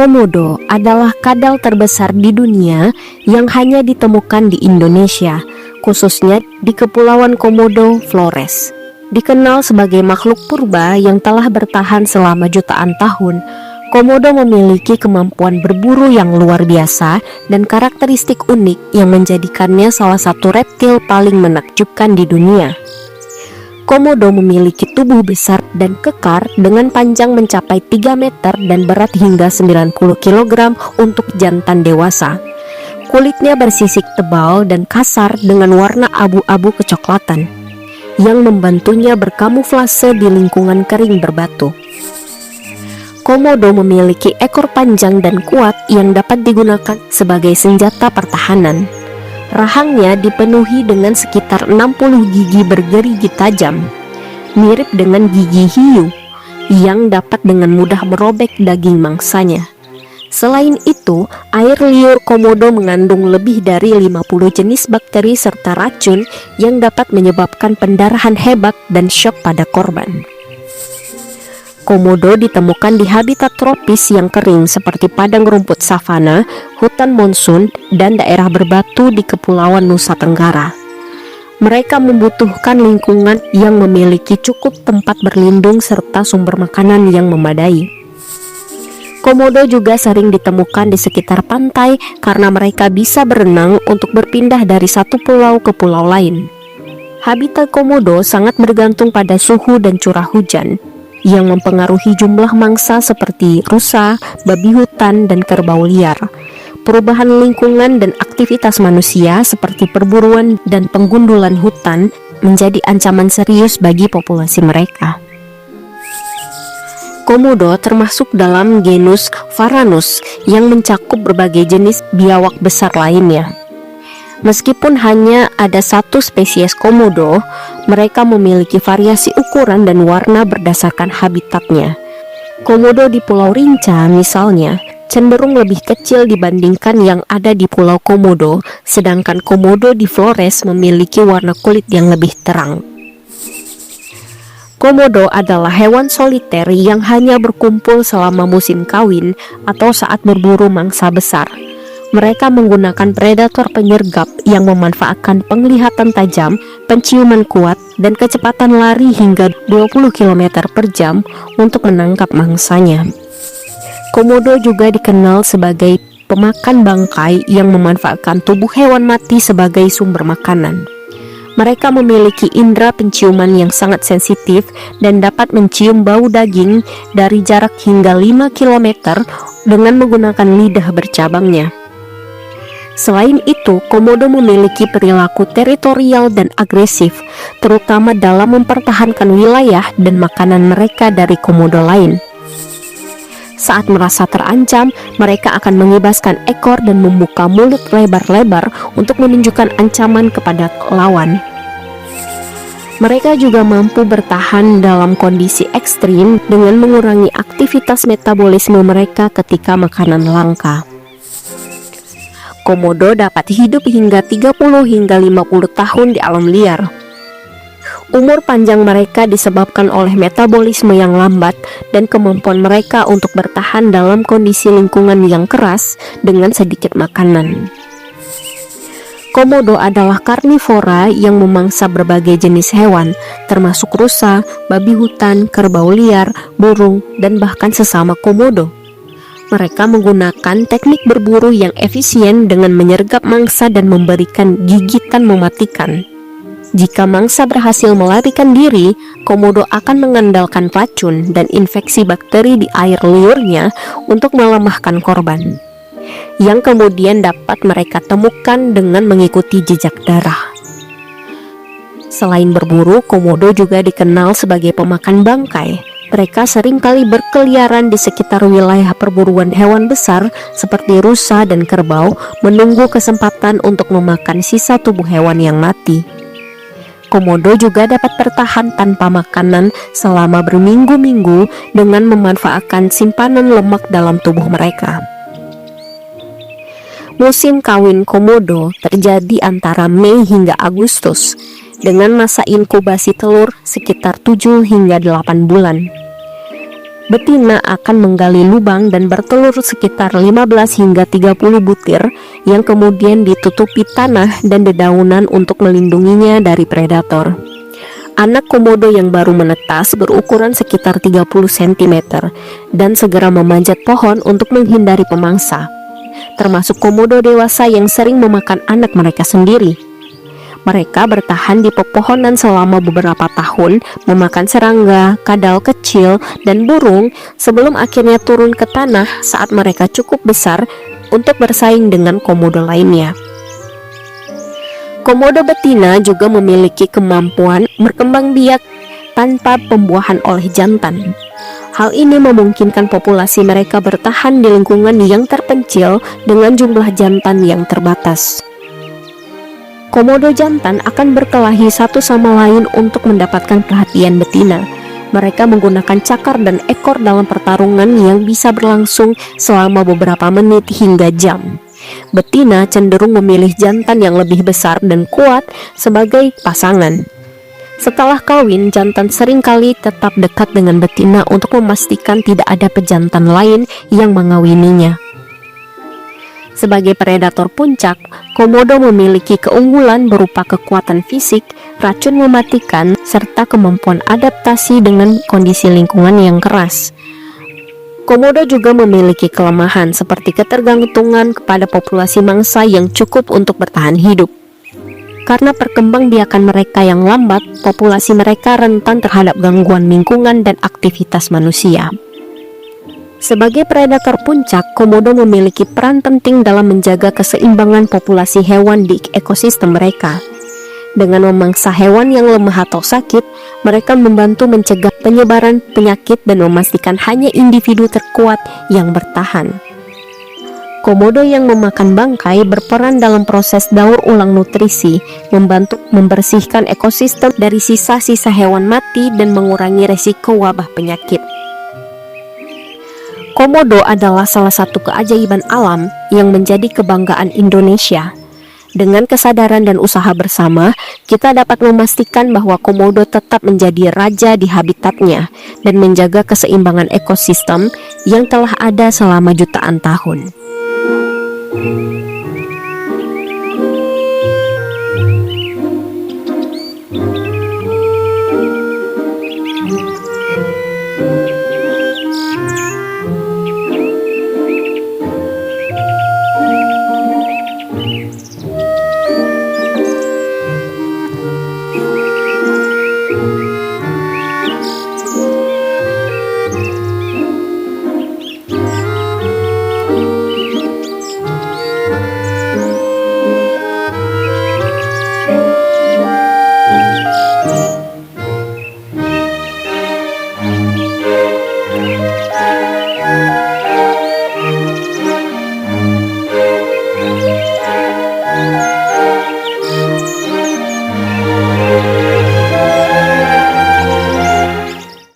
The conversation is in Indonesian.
Komodo adalah kadal terbesar di dunia yang hanya ditemukan di Indonesia, khususnya di Kepulauan Komodo, Flores. Dikenal sebagai makhluk purba yang telah bertahan selama jutaan tahun, Komodo memiliki kemampuan berburu yang luar biasa dan karakteristik unik yang menjadikannya salah satu reptil paling menakjubkan di dunia. Komodo memiliki tubuh besar dan kekar dengan panjang mencapai 3 meter dan berat hingga 90 kg untuk jantan dewasa. Kulitnya bersisik tebal dan kasar dengan warna abu-abu kecoklatan yang membantunya berkamuflase di lingkungan kering berbatu. Komodo memiliki ekor panjang dan kuat yang dapat digunakan sebagai senjata pertahanan. Rahangnya dipenuhi dengan sekitar 60 gigi bergerigi tajam, mirip dengan gigi hiu yang dapat dengan mudah merobek daging mangsanya. Selain itu, air liur Komodo mengandung lebih dari 50 jenis bakteri serta racun yang dapat menyebabkan pendarahan hebat dan syok pada korban. Komodo ditemukan di habitat tropis yang kering seperti padang rumput savana, hutan monsun, dan daerah berbatu di Kepulauan Nusa Tenggara. Mereka membutuhkan lingkungan yang memiliki cukup tempat berlindung serta sumber makanan yang memadai. Komodo juga sering ditemukan di sekitar pantai karena mereka bisa berenang untuk berpindah dari satu pulau ke pulau lain. Habitat Komodo sangat bergantung pada suhu dan curah hujan, yang mempengaruhi jumlah mangsa seperti rusa, babi hutan, dan kerbau liar. Perubahan lingkungan dan aktivitas manusia seperti perburuan dan penggundulan hutan menjadi ancaman serius bagi populasi mereka. Komodo termasuk dalam genus Varanus yang mencakup berbagai jenis biawak besar lainnya. Meskipun hanya ada satu spesies Komodo, mereka memiliki variasi ukuran dan warna berdasarkan habitatnya. Komodo di Pulau Rinca misalnya cenderung lebih kecil dibandingkan yang ada di Pulau Komodo, sedangkan Komodo di Flores memiliki warna kulit yang lebih terang. Komodo adalah hewan soliter yang hanya berkumpul selama musim kawin atau saat berburu mangsa besar. Mereka menggunakan predator penyergap yang memanfaatkan penglihatan tajam, penciuman kuat, dan kecepatan lari hingga 20 km per jam untuk menangkap mangsanya. Komodo juga dikenal sebagai pemakan bangkai yang memanfaatkan tubuh hewan mati sebagai sumber makanan. Mereka memiliki indera penciuman yang sangat sensitif dan dapat mencium bau daging dari jarak hingga 5 km dengan menggunakan lidah bercabangnya. Selain itu, Komodo memiliki perilaku teritorial dan agresif, terutama dalam mempertahankan wilayah dan makanan mereka dari komodo lain. Saat merasa terancam, mereka akan mengibaskan ekor dan membuka mulut lebar-lebar untuk menunjukkan ancaman kepada lawan. Mereka juga mampu bertahan dalam kondisi ekstrim dengan mengurangi aktivitas metabolisme mereka ketika makanan langka. Komodo dapat hidup hingga 30 hingga 50 tahun di alam liar. Umur panjang mereka disebabkan oleh metabolisme yang lambat dan kemampuan mereka untuk bertahan dalam kondisi lingkungan yang keras dengan sedikit makanan. Komodo adalah karnivora yang memangsa berbagai jenis hewan, termasuk rusa, babi hutan, kerbau liar, burung, dan bahkan sesama komodo. Mereka menggunakan teknik berburu yang efisien dengan menyergap mangsa dan memberikan gigitan mematikan. Jika mangsa berhasil melarikan diri, komodo akan mengandalkan racun dan infeksi bakteri di air liurnya untuk melemahkan korban, yang kemudian dapat mereka temukan dengan mengikuti jejak darah. Selain berburu, komodo juga dikenal sebagai pemakan bangkai. Mereka seringkali berkeliaran di sekitar wilayah perburuan hewan besar seperti rusa dan kerbau, menunggu kesempatan untuk memakan sisa tubuh hewan yang mati. Komodo juga dapat bertahan tanpa makanan selama berminggu-minggu dengan memanfaatkan simpanan lemak dalam tubuh mereka. Musim kawin Komodo terjadi antara Mei hingga Agustus, dengan masa inkubasi telur sekitar 7 hingga 8 bulan. betina akan menggali lubang dan bertelur sekitar 15 hingga 30 butir yang kemudian ditutupi tanah dan dedaunan untuk melindunginya dari predator. Anak komodo yang baru menetas berukuran sekitar 30 cm dan segera memanjat pohon untuk menghindari pemangsa, termasuk komodo dewasa yang sering memakan anak mereka sendiri. Mereka bertahan di pepohonan selama beberapa tahun, memakan serangga, kadal kecil, dan burung sebelum akhirnya turun ke tanah saat mereka cukup besar untuk bersaing dengan komodo lainnya. Komodo betina juga memiliki kemampuan berkembang biak tanpa pembuahan oleh jantan. Hal ini memungkinkan populasi mereka bertahan di lingkungan yang terpencil dengan jumlah jantan yang terbatas. Komodo jantan akan berkelahi satu sama lain untuk mendapatkan perhatian betina. Mereka menggunakan cakar dan ekor dalam pertarungan yang bisa berlangsung selama beberapa menit hingga jam. Betina cenderung memilih jantan yang lebih besar dan kuat sebagai pasangan. Setelah kawin, jantan seringkali tetap dekat dengan betina untuk memastikan tidak ada pejantan lain yang mengawininya. Sebagai predator puncak, komodo memiliki keunggulan berupa kekuatan fisik, racun mematikan, serta kemampuan adaptasi dengan kondisi lingkungan yang keras. Komodo juga memiliki kelemahan seperti ketergantungan kepada populasi mangsa yang cukup untuk bertahan hidup. Karena perkembangbiakan mereka yang lambat, populasi mereka rentan terhadap gangguan lingkungan dan aktivitas manusia. Sebagai predator puncak, komodo memiliki peran penting dalam menjaga keseimbangan populasi hewan di ekosistem mereka. Dengan memangsa hewan yang lemah atau sakit, mereka membantu mencegah penyebaran penyakit dan memastikan hanya individu terkuat yang bertahan. Komodo yang memakan bangkai berperan dalam proses daur ulang nutrisi, membantu membersihkan ekosistem dari sisa-sisa hewan mati dan mengurangi resiko wabah penyakit. Komodo adalah salah satu keajaiban alam yang menjadi kebanggaan Indonesia. Dengan kesadaran dan usaha bersama, kita dapat memastikan bahwa komodo tetap menjadi raja di habitatnya dan menjaga keseimbangan ekosistem yang telah ada selama jutaan tahun.